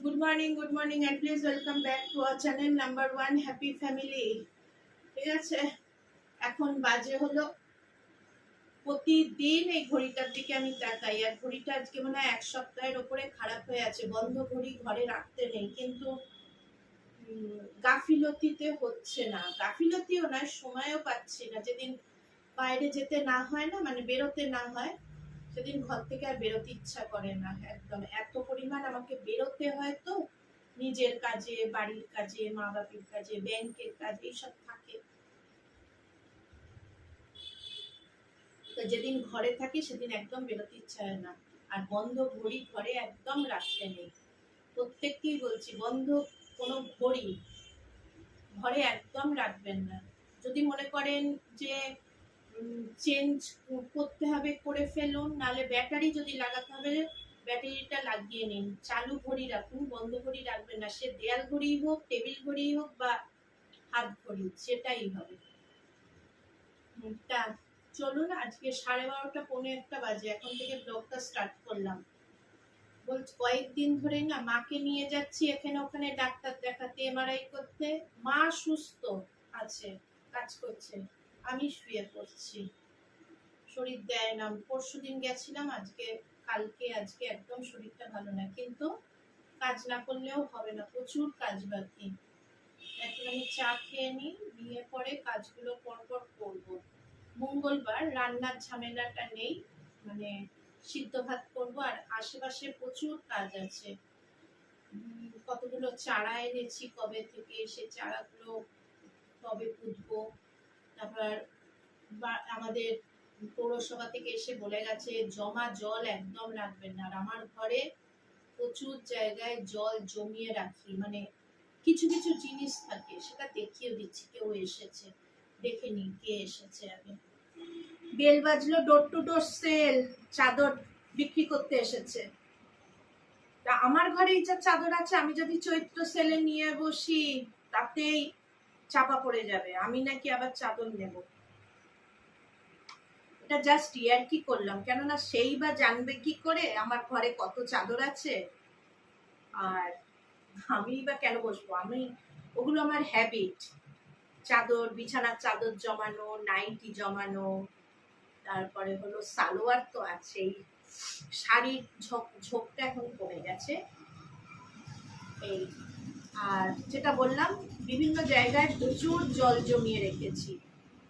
Good morning, and please welcome back to our channel number one Happy Family. ঠিক আছে, এখন বাজে হলো প্রতিদিন এই ঘড়িটার দিকে আমি তাকাই, আর ঘড়িটা আজকে মনে হয় এক সপ্তাহের ওপরে খারাপ হয়ে আছে। বন্ধ ঘড়ি ঘরে রাখতে নেই, কিন্তু গাফিলতিতে হচ্ছে না, গাফিলতিও নয়, সময়ও পাচ্ছি না। যেদিন বাইরে যেতে না হয় না, মানে বেরোতে না হয়, সেদিন ঘর থেকে আর বেরোতে ইচ্ছা করে না। একদম এত পরিমাণ আমাকে বেরোতে হয়, তো নিজের কাজে, বাড়ির কাজে, মা বাপের কাজে, ব্যাংকের কাজ, এইসব থাকে। তো যেদিন ঘরে থাকি সেদিন একদম বেরোতে ইচ্ছা হয় না। আর বন্ধ ঘড়ি ঘরে একদম রাখতে নেই। প্রত্যেককেই বলছি, বন্ধ কোনো ঘড়ি ঘরে একদম রাখবেন না। যদি মনে করেন যে চেঞ্জ করতে হবে, করে ফেলুন, নাহলে ব্যাটারি যদি লাগাতে হবে ব্যাটারিটা লাগিয়ে নিন। চালু ঘড়ি রাখুন, বন্ধ ঘড়ি রাখবেন না। সে দেয়াল ঘড়ি হোক, টেবিল ঘড়ি হোক, বা হাত ঘড়ি, সেটাই হবে। তা চলুন, আজকে 12:30 পৌনে 1 বাজে, এখন থেকে ব্লগটা স্টার্ট করলাম। বলছি কয়েকদিন ধরে না মাকে নিয়ে যাচ্ছি এখানে ওখানে ডাক্তার দেখাতে, এমআরআই করতে। মা সুস্থ আছে, কাজ করছে, আমি শুয়ে পড়ছি, শরীর দেয় না। পরশুদিন গেছিলাম, আজকে একদম শরীরটা ভালো না, কিন্তু কাজ না করলেও হবে না, প্রচুর কাজ বাকি। এখন আমি চা খেয়ে নিয়ে পরে কাজগুলো পরপর করবো। মঙ্গলবার রান্নার ঝামেলাটা নেই, মানে সিদ্ধ ভাত করবো, আর আশেপাশে প্রচুর কাজ আছে। কতগুলো চারা এনেছি কবে থেকে, সে চারাগুলো কবে পুঁতবো। তারপর আমাদের পৌরসভা থেকে এসে বলে গেছে জমা জল একদম রাখবেন না। আর আমার ঘরে প্রচুর জায়গায় জল জমিয়ে রাখি, মানে কিছু কিছু জিনিস থাকে, সেটা দেখিয়ে দিচ্ছি। কেউ এসেছে, দেখে নি কে এসেছে। আগে বেল বাজলো, ডোর টু ডোর সেল, চাদর বিক্রি করতে এসেছে। তা আমার ঘরে এই যা চাদর আছে, আমি যদি চৈত্র সেলে নিয়ে বসি তাতেই চাপা পড়ে যাবে, আমি নাকি আবার চাদর নেব। এটা জাস্ট ইয়ার্কি করলাম, কেননা সেই বা জানবে কি করে আমার ঘরে কত চাদর আছে, আর আমি বা কেন বসবো। ওগুলো আমার হ্যাবিট। চাদর, বিছানার চাদর জমানো, নাইটি জমানো, তারপরে হলো সালোয়ার তো আছেই, শাড়ির ঝোঁকটা এখন কমে গেছে এই। আর যেটা বললাম, বিভিন্ন জায়গায় প্রচুর জল জমিয়ে রেখেছি।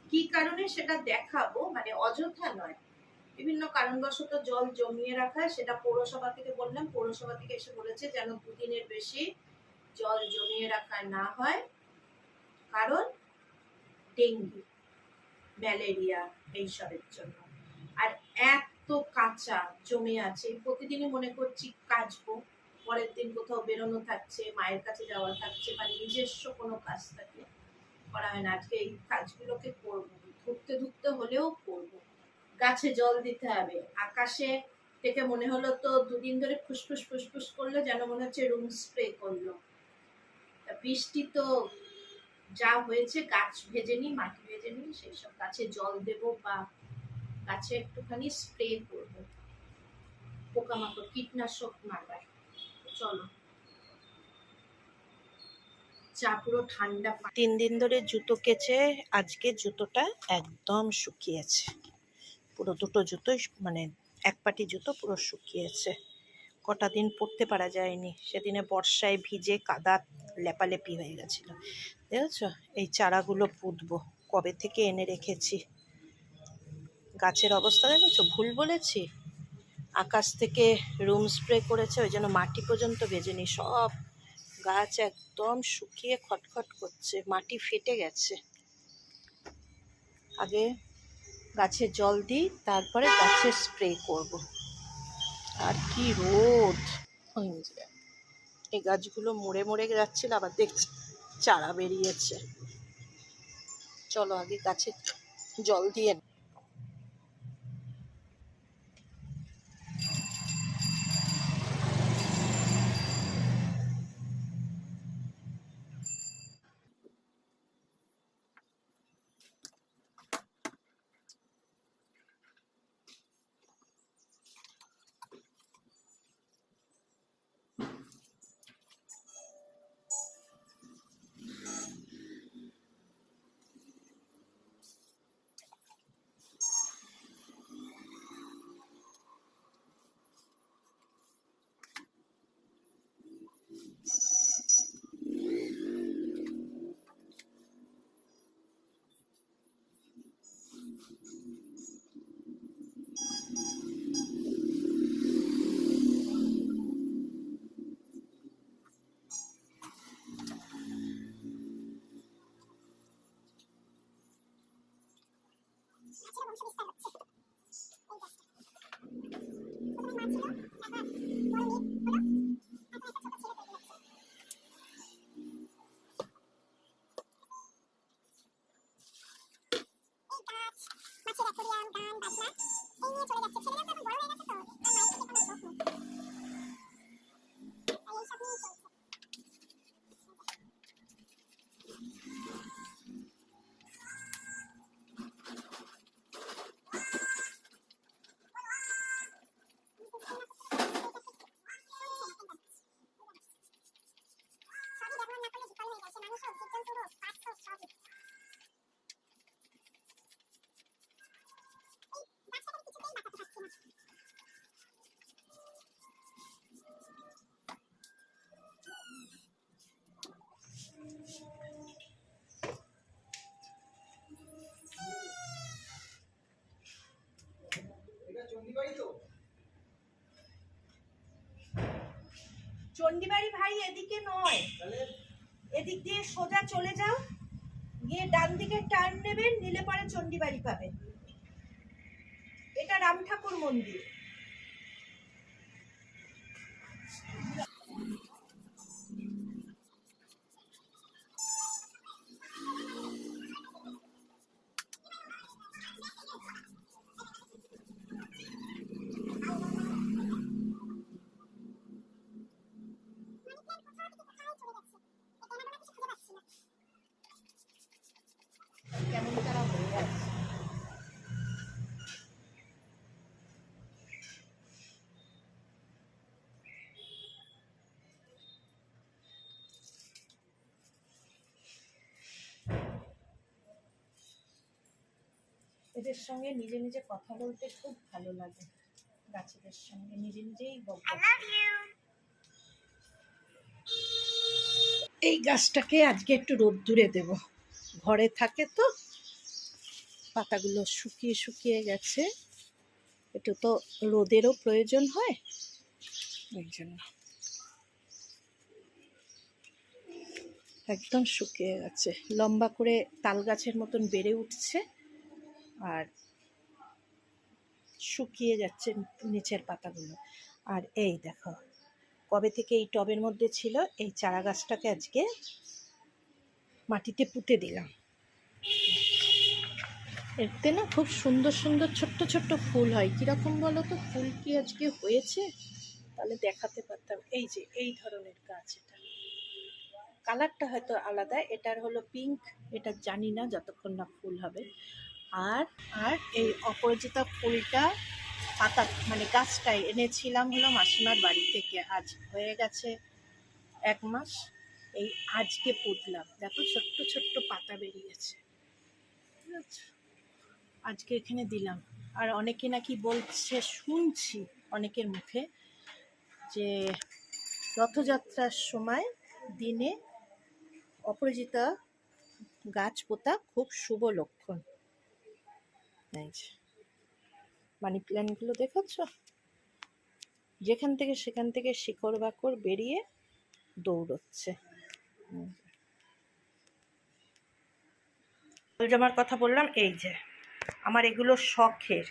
কি কারণে সেটা দেখাবো, মানে অযথা নয়, বিভিন্ন কারণবশত জল জমিয়ে রাখা। সেটা পৌরসভা থেকে বললাম, পৌরসভা থেকে এসে বলেছে যেন 2 দিনের বেশি জল জমিয়ে রাখা না হয়, কারণ ডেঙ্গু, ম্যালেরিয়া, এইসবের জন্য। আর এত কাঁচা জমে আছে, প্রতিদিনই মনে করছি কাচবো, পরের দিন কোথাও বেরোনো থাকছে, মায়ের কাছে যাওয়া থাকছে, বা নিজস্ব কোনো কাজ থাকলে করা হয় না। আজকে এই কাজগুলোকে করবো, ধুকতে ধুকতে হলেও করবো। গাছে জল দিতে হবে। আকাশে থেকে মনে হলো তো 2 দিন ধরে ফুসফুস ফুসফুস করলো, যেন মনে হচ্ছে রুম স্প্রে করলো। বৃষ্টি তো যা হয়েছে, গাছ ভেজেনি, মাটি ভেজেনি, সেই সব গাছে জল দেবো, বা গাছে একটুখানি স্প্রে করবো পোকামাকড়, কীটনাশক মারবার। চলো, চা পুরো ঠান্ডা। 3 দিন ধরে জুতো কেচে আজকে জুতোটা একদম শুকিয়েছে, পুরো দুটো জুতোই, মানে এক পাটি জুতো পুরো শুকিয়েছে। কটা দিন পরতে পারা যায়নি, সেদিনে বর্ষায় ভিজে কাদা লেপালেপি হয়ে গেছিল। দেখেছো, এই চারাগুলো পুঁতবো, কবে থেকে এনে রেখেছি। গাছের অবস্থা দেখেছো, ভুল বলেছি। আকাশ থেকে রুম স্প্রে করেছে, ওই জন্য মাটি পর্যন্ত ভেজেনি, সব গাছ একদম শুকিয়ে খটখট করছে, মাটি ফেটে গেছে। আগে গাছে জল দিই, তারপরে গাছে স্প্রে করব। আর কি রোদ, এই গাছগুলো মরে মরে যাচ্ছিল, আবার দেখছি চারা বেরিয়েছে। চলো আগে গাছে জল দিয়ে চণ্ডীবাড়ি ভাই এদিকে নয়, এদিক দিয়ে সোজা চলে যাও, গিয়ে ডান দিকে টার্ন নেবেন, নিলে পরে চণ্ডীবাড়ি পাবেন। এটা রাম ঠাকুর মন্দির। কেমন তারা হয়ে আছে। এদের সঙ্গে নিজে নিজে কথা বলতে খুব ভালো লাগে, গাছেদের সঙ্গে নিজে নিজেই বলবো। এই গাছটাকে আজকে একটু রোদ্দুরে দেব, ঘরে থাকে তো, পাতাগুলো শুকিয়ে শুকিয়ে গেছে, একটু তো রোদেরও প্রয়োজন হয়, ওই জন্য। একদম শুকিয়ে গেছে, লম্বা করে তাল গাছের মতন বেড়ে উঠছে আর শুকিয়ে যাচ্ছে নিচের পাতাগুলো। আর এই দেখো, কবে থেকে এই টবের মধ্যে ছিল, এই চারা গাছটাকে আজকে মাটিতে পুঁতে দিলাম। এতে না খুব সুন্দর সুন্দর ছোট্ট ছোট্ট ফুল হয়। কীরকম বলো তো, ফুল কি আজকে হয়েছে তাহলে দেখাতে পারতাম। এই যে এই ধরনের গাছ, এটা কালারটা হয়তো আলাদা, এটার হলো পিঙ্ক, এটা জানি না যতক্ষণ না ফুল হবে। আর আর এই অপরাজিতা ফুলটা পাতা মানে গাছটাই এনেছিলাম হলো মাসিমার বাড়ি থেকে, আজ হয়ে গেছে 1 মাস। এই আজকে পুঁতলাম, দেখো ছোট্ট ছোট্ট পাতা বেরিয়েছে, ঠিক আছে, আজকে এখানে দিলাম। আর অনেকে নাকি বলছে, শুনছি অনেকের মুখে, যে রথযাত্রার সময় দিনে অপরাজিতা গাছ পোতা খুব শুভ লক্ষণ। মানি প্ল্যান্টগুলো দেখেছ, যেখান থেকে সেখান থেকে শিকড় বাকড় বেরিয়ে দৌড়চ্ছে। জল জমার কথা বললাম, এই যে আমার এগুলো শখের,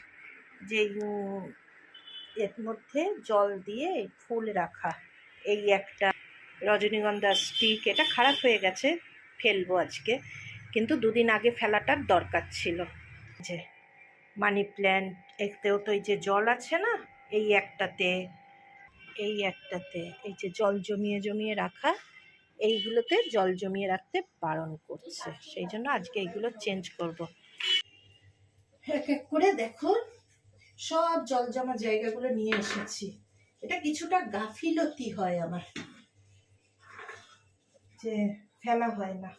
যে এর মধ্যে জল দিয়ে ফুল রাখা। এই একটা রজনীগন্ধা স্টিক, এটা খারাপ হয়ে গেছে, ফেলবো আজকে, কিন্তু 2 দিন আগে ফেলাটার দরকার ছিল। যে মানি প্ল্যান্ট, এতেও তো এই যে জল আছে না, এই একটাতে এই যে জল জমিয়ে জমিয়ে রাখা, এইগুলোতে জল জমিয়ে রাখতে বারণ করছে, সেই জন্য আজকে এইগুলো চেঞ্জ করব। এক এক করে দেখো সব জল জমা জায়গাগুলো নিয়ে এসেছি। এটা কিছুটা গাফিলতি হয় আমার, যে ফেলা হয় না।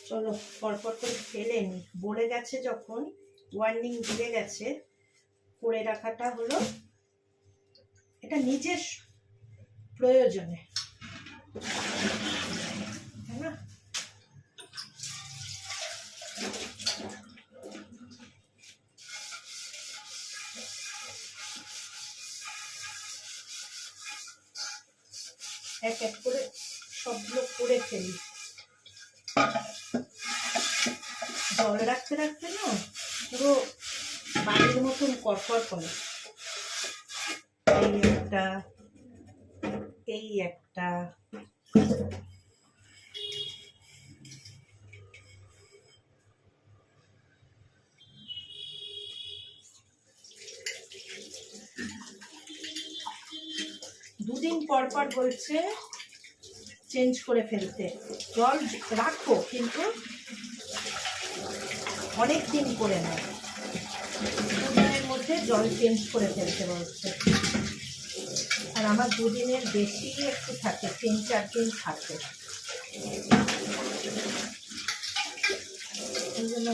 চলো পরপর করে ফেলে নি, বলে গেছে যখন, ওয়ার্নিং দিয়ে গেছে, করে রাখাটা হলো এটা নিজের প্রয়োজনে, তাই না? এক এক করে সবগুলো করে ফেলি। জল রাখতে রাখতে না পুরো বাড়ির মতন কড়কড় করে। এই একটা দুদিন পর পর বলছে চেঞ্জ করে ফেলতে, জল রাখো কিন্তু অনেক দিন করে নেয়, 2 দিনের মধ্যে জল চেঞ্জ করে ফেলতে বলছে। আর আমার 2 দিনের বেশি একটু থাকে, 3-4 দিন থাকে, এই জন্য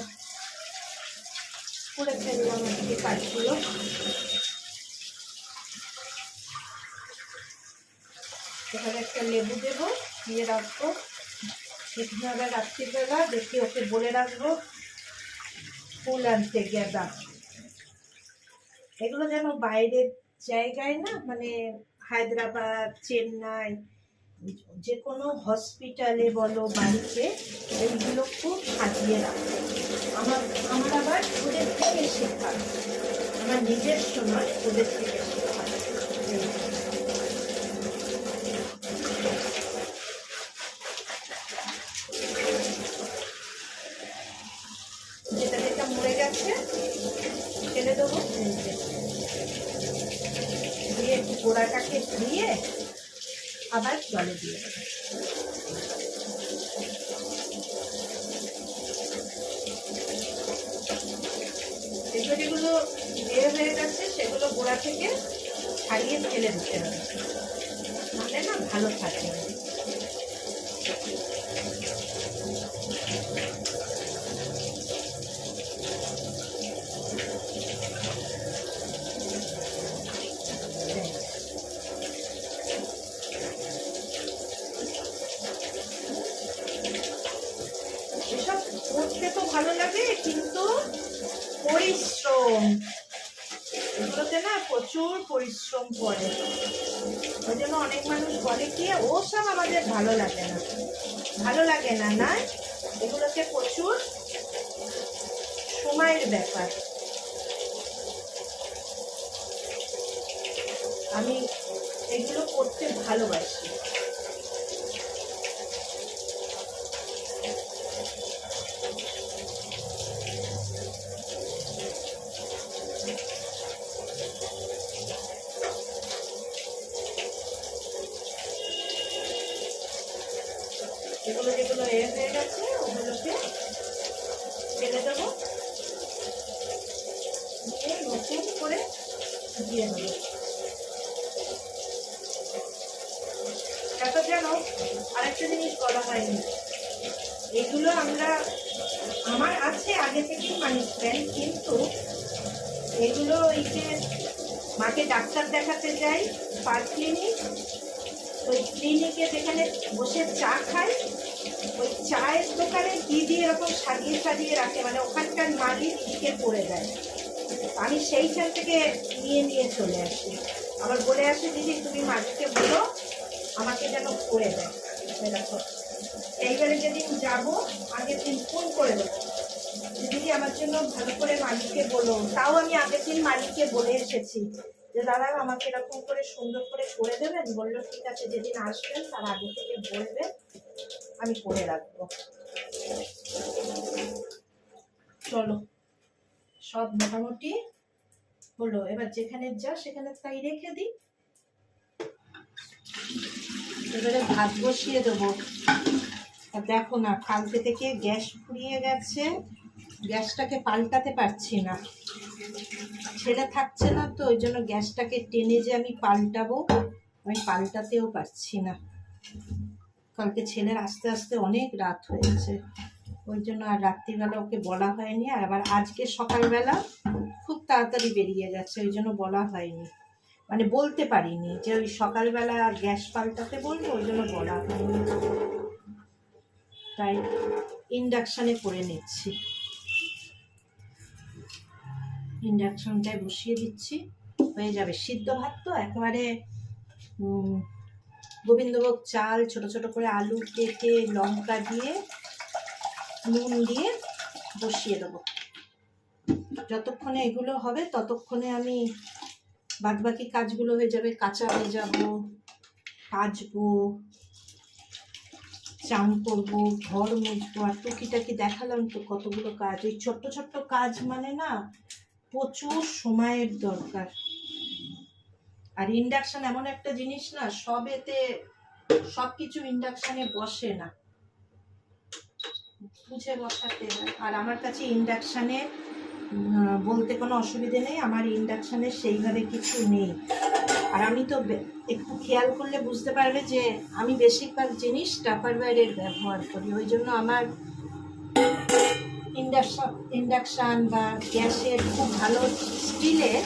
করে ফেললাম আজকে কাজগুলো। এখানে একটা লেবু দেবো, দিয়ে রাখবো, এখানে আবার রাত্রিবেলা দেখি ওকে বলে রাখবো ফুল আনতে গেঁদা। এগুলো যেন বাইরের জায়গায় না, মানে হায়দ্রাবাদ, চেন্নাই, যে কোনো হসপিটালে বলো বাড়িতে এইগুলো খুব সাজিয়ে রাখে। আমার আবার ওদের থেকে শেখা, আমার নিজের সময় ওদের থেকে শেখা। যেটা যেটা মরে গেছে ফেলে দেবো, দিয়ে গোড়াটাকে ধুয়ে আবার জলে দিয়ে দেবো। এগুলো যেগুলো বের হয়ে গেছে সেগুলো গোড়া থেকে ছাড়িয়ে ফেলে দিতে হবে, তাহলে না ভালো থাকে। এসব করতে তো ভালো লাগে, কিন্তু পরিশ্রম, এগুলোতে না প্রচুর পরিশ্রম করে। ওই জন্য অনেক মানুষ বলে কি ওসব আমাদের ভালো লাগে না, ভালো লাগে না, না, এগুলোতে প্রচুর সময়ের ব্যাপার। আমি এগুলো করতে ভালোবাসি। এগুলো যেগুলো হয়ে গেছে ওগুলোকে ফেলে দেবো, দিয়ে নতুন করে দিয়ে দেবো। তারপর যেন আরেকটা জিনিস বলা হয়নি, এগুলো আমার আছে আগে থেকেই মানি প্ল্যান্ট, কিন্তু এগুলো এই যে মাকে ডাক্তার দেখাতে যাই পার ক্লিনিক, ওই ক্লিনিকে যেখানে বসে চা খাই, ওই চায়ের দোকানে দিদি এরকম সাজিয়ে সাজিয়ে রাখে, মানে ওখানকার মালি দিদিকে করে দেয়। আমি সেইখান থেকে নিয়ে চলে আসি, আবার বলে আসি দিদি তুমি মালিককে বলো আমাকে যেন করে দেয়। দেখো এইবারে যেদিন যাবো আগের দিন ফোন করে দেবো, দিদি আমার জন্য ভালো করে মালিককে বলো। তাও আমি আগের দিন মালিককে বলে এসেছি যে দাদা আমাকে এরকম করে সুন্দর করে দেবেন। বললো ঠিক আছে, যেদিন আসবেন তার আগে থেকে বলবেন, আমি করে রাখবো। চলো সব মোটামুটি হলো, এবার যেখানে যা সেখানে তাই রেখে দিই। এবারে ভাত বসিয়ে দেবো। দেখো না কালকে থেকে গ্যাস ফুরিয়ে গেছে, গ্যাসটাকে পাল্টাতে পারছি না, ছেলে থাকছে না তো, ওই জন্য গ্যাসটাকে টেনে যে আমি পাল্টাবো আমি পাল্টাতেও পারছি না। কালকে ছেলের আস্তে আস্তে অনেক রাত হয়েছে, ওই জন্য আর রাত্রিবেলা ওকে বলা হয়নি। আর আবার আজকে সকালবেলা খুব তাড়াতাড়ি বেরিয়ে গেছে, ওই জন্য বলা হয়নি, মানে বলতে পারিনি যে ওই সকালবেলা গ্যাস পাল্টাতে বলবো, ওই জন্য বলা হয়নি। তাই ইন্ডাকশানে করে নিচ্ছি, ইন্ডাকশনটায় বসিয়ে দিচ্ছি, হয়ে যাবে। সিদ্ধ ভাত তো একেবারে গোবিন্দভোগ চাল, ছোট ছোট করে আলু কেটে লঙ্কা দিয়ে নুন দিয়ে বসিয়ে দেবো। যতক্ষণে এগুলো হবে ততক্ষণে আমি বাদবাকি কাজগুলো হয়ে যাবে, কাঁচা হয়ে যাব, কাচবো, চান করবো, ঘর মুছবো, আর টুকিটাকি দেখালাম তো কতগুলো কাজ। ওই ছোট্ট ছোট্ট কাজ মানে না প্রচুর সময়ের দরকার। আর ইন্ডাকশন এমন একটা জিনিস না, সব কিছু ইন্ডাকশনে বসে না, বুঝে বসাতে হয়। আর আমার কাছে ইন্ডাকশানে বলতে কোনো অসুবিধে নেই, আমার ইন্ডাকশানে সেইভাবে কিছু নেই। আর আমি তো একটু খেয়াল করলে বুঝতে পারবে যে আমি বেশিরভাগ জিনিস টাপারওয়্যারের ব্যবহার করি, ওই জন্য আমার ইন্ডাকশান বা গ্যাসের খুব ভালো স্টিলের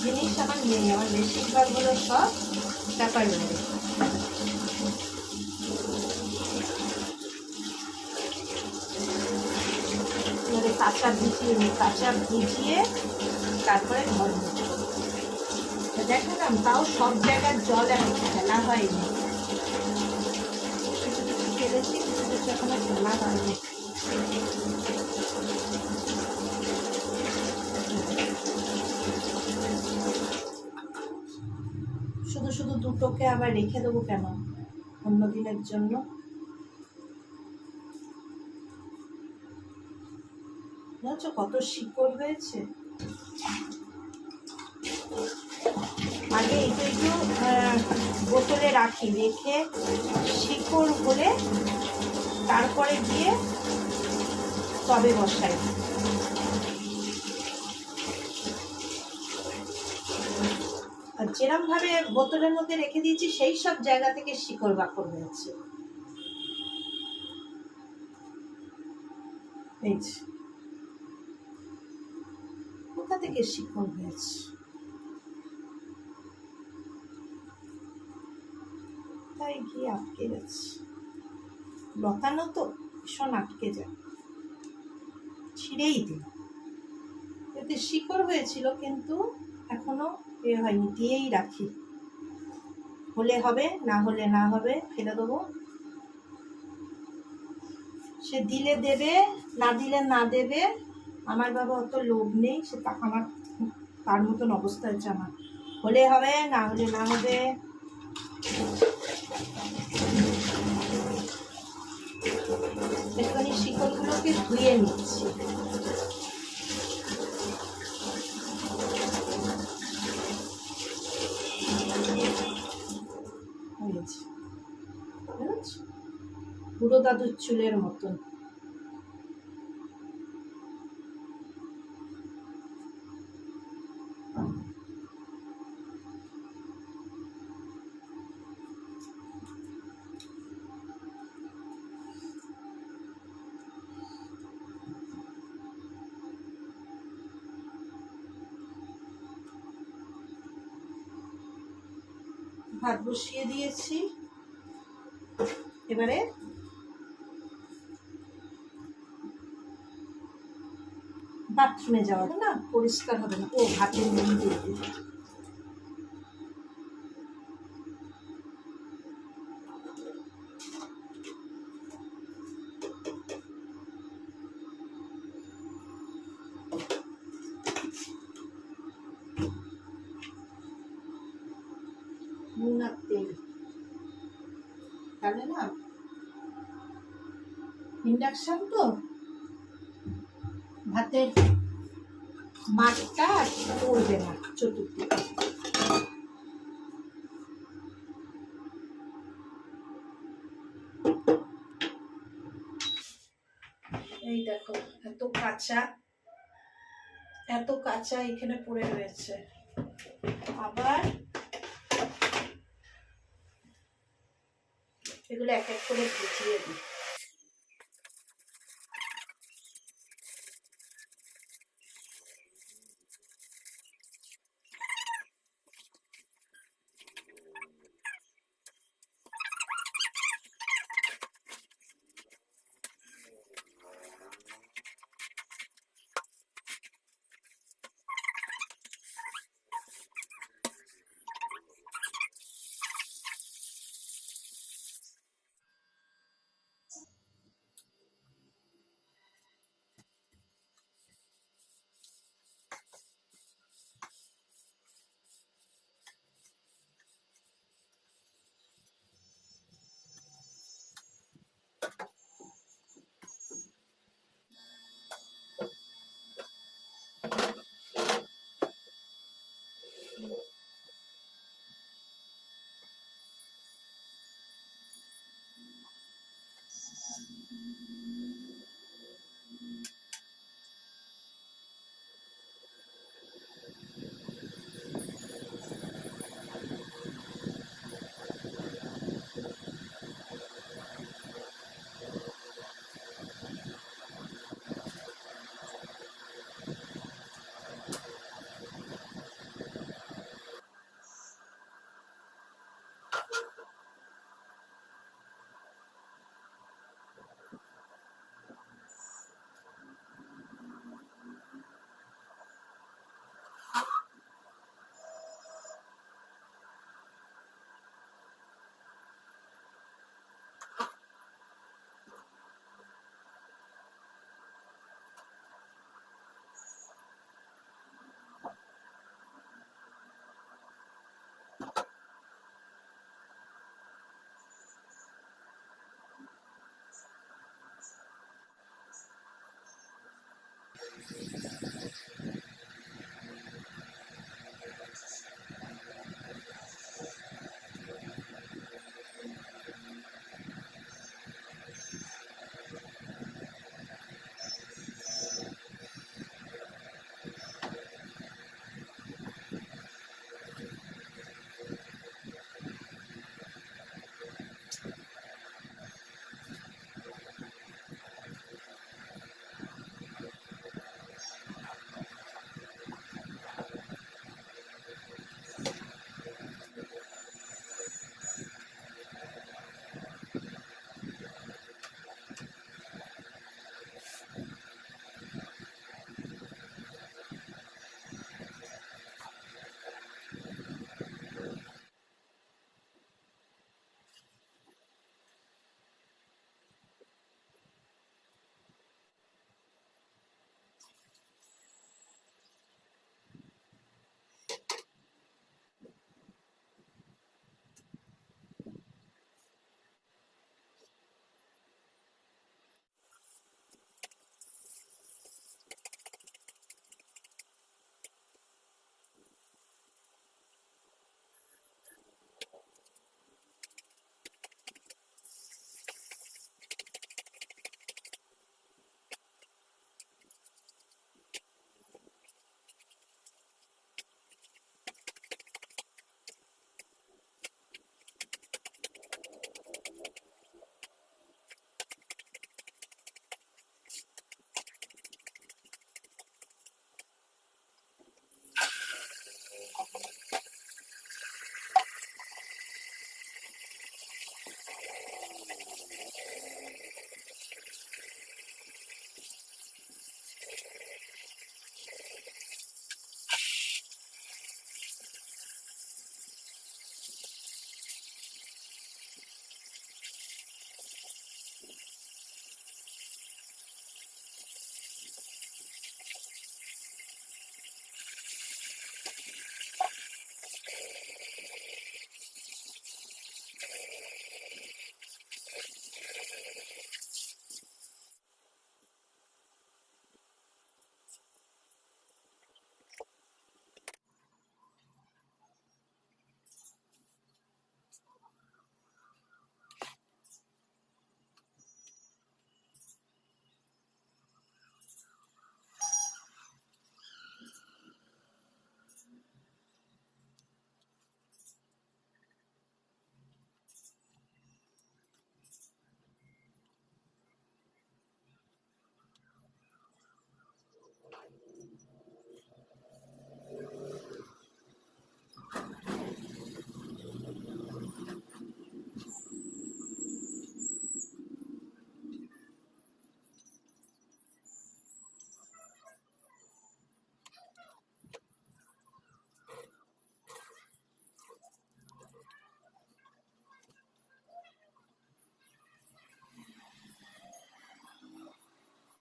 জিনিস আমার নেই, আমার বেশিরভাগ হলো সব টাপারওয়্যারের। কাঁচা ভিজিয়ে তারপরে ঘর মুছবো। দেখালাম, তাও সব জায়গার জল এখন ফেলা হয়নি, কিছু কিছু ফেলেছি, কিছু কিছু এখনো ফেলা হয়নি। শুধু শুধু দুটোকে আবার রেখে দেবো কেন অন্য দিনের জন্য? বুঝছো কত শিকড় হয়েছে। আগে একটু একটু বোতলে রাখি, রেখে শিকড় হলে তারপরে গিয়ে টবে বসাই। আর যেরকম ভাবে বোতলের মধ্যে রেখে দিয়েছি সেই সব জায়গা থেকে শিকড় বাকড় হয়েছে। এই যে কোথা থেকে শিকড় হয়েছে, তাই গিয়ে আটকে গেছে। লতানো তো ভীষণ আটকে যায়, ছিঁড়েই দিই। এতে শিকড় হয়েছিল কিন্তু এখনো এ হয়নি, দিয়েই রাখি, হলে হবে, না হলে না হবে, ফেলে দেবো। সে দিলে দেবে, না দিলে না দেবে, আমার বাবা অত লোভ নেই, সে আমার তার মতন অবস্থা হচ্ছে আমার, হলে হবে, না হলে না হবে। একটুখানি শিকড়গুলোকে ধুয়ে নিচ্ছি। বুড়ো দাদুর চুলের মতন। ভাত বসিয়ে দিয়েছি, এবারে বাথরুমে যাওয়া না, পরিষ্কার হবে না। ও ভাতের নুন দিয়ে দিই। নুন আর তেল তাহলে না, ইন্ডাকশন তো ভাতের মাঠটা পড়বে না চতুর্দিকে। এই দেখো এত কাঁচা, এত কাঁচা এখানে পড়ে রয়েছে, আবার এগুলো এক এক করে ভিজিয়ে দিই।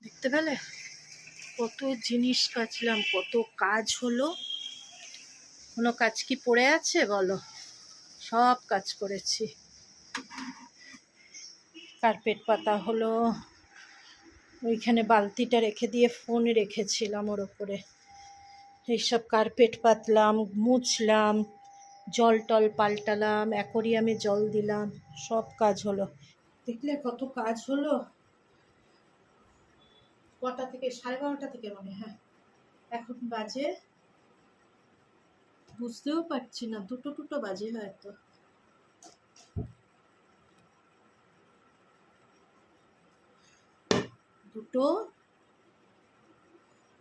দেখতে পেলে কত জিনিস কাচলাম, কত কাজ হলো। কোনো কাজ কি পড়ে আছে বলো? সব কাজ করেছি। কার্পেট পাতা হলো, ওইখানে বালতিটা রেখে দিয়ে ফোন রেখেছিলাম ওর ওপরে। এইসব কার্পেট পাতলাম, মুছলাম, জল টল পাল্টালাম, অ্যাকোরিয়ামে জল দিলাম, সব কাজ হলো। দেখলে কত কাজ হলো। কটা থেকে? 12:30 থেকে মনে হয়। এখন বাজে, বুঝতেও পারছি না, 2টো বাজে হয়তো। দুটো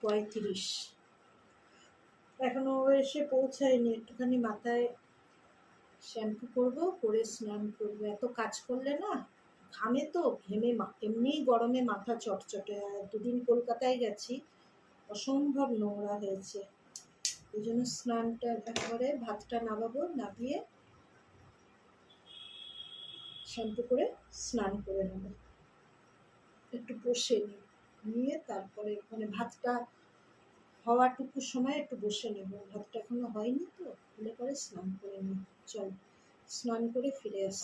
35। এখনো ও এসে পৌঁছায়নি। একটুখানি মাথায় শ্যাম্পু করবো, করে স্নান করবো। এত কাজ করলে না ঘামে, তো ঘেমে এমনিই গরমে মাথা চটচটে। আর দুদিন কলকাতায় গেছি, অসম্ভব নোংরা হয়েছে। ওই জন্য স্নানটা একবারে, ভাতটা নামাবো, নামিয়ে শ্যাম্পু করে স্নান করে নেবো। একটু বসে নিয়ে তারপরে মানে ভাতটা হওয়াটুকু সময় একটু বসে নেব। ভাতটা এখনো হয়নি তো, হলে পরে স্নান করে নিই। চল স্নান করে ফিরে আসছি।